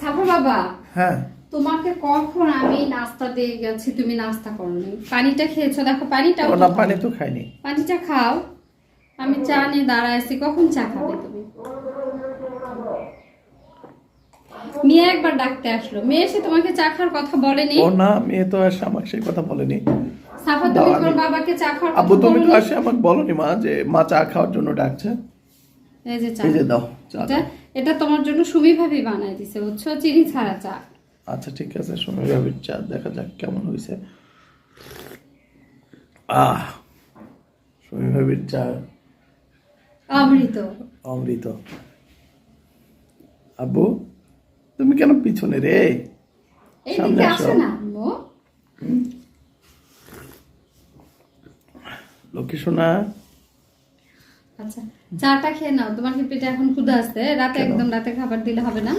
সাফা বাবা, হ্যাঁ তোমাকে কখন আমি নাস্তা দিয়ে গেছি, তুমি নাস্তা করনি? পানিটা খেয়েছো, দেখো পানিটাও ও তো না, খাও। পানি তো খাইনি। পানিটা খাও। আমি চা নিয়ে দাঁড়ায় আছি, কখন চা খাবে তুমি? মেয়ে একবার ডাকতে আসলো, মেয়ে এসে তোমাকে চা খাওয়ার কথা বলেনি? ও না, মেয়ে তো আসে আমাকে সেই কথা বলেনি। সাফা, দাও তুমি আমি, তোমার বাবাকে চা খাওয়ার আব্বু কথা তুমি তো বলোনি? আসে আমাকে বলনি মা যে মা চা খাওয়ার জন্য ডাকছে। এই যে চা, এই যে দাও চা এটা দাও। এটা তোমার জন্য সুমি ভাবি বানায় দিছে, বুঝছো? চিনি ছাড়া চা। আচ্ছা ঠিক আছে, সুমি ভাবির চা, দেখা যাক কেমন হয়েছে। সুমি ভাবির চা অমৃত। অমৃত। আব্বু তুমি কেন পিছনে রে? সামনে এইদিকে আসো। আসো না আম্মু। লক্ষ্মী সোনা। আচ্ছা, চাটা খেয়ে নাও, তোমার কি পেটে এখন ক্ষুধা আছে? রাতে কেন? একদম রাতে খাবার দিলে হবে না?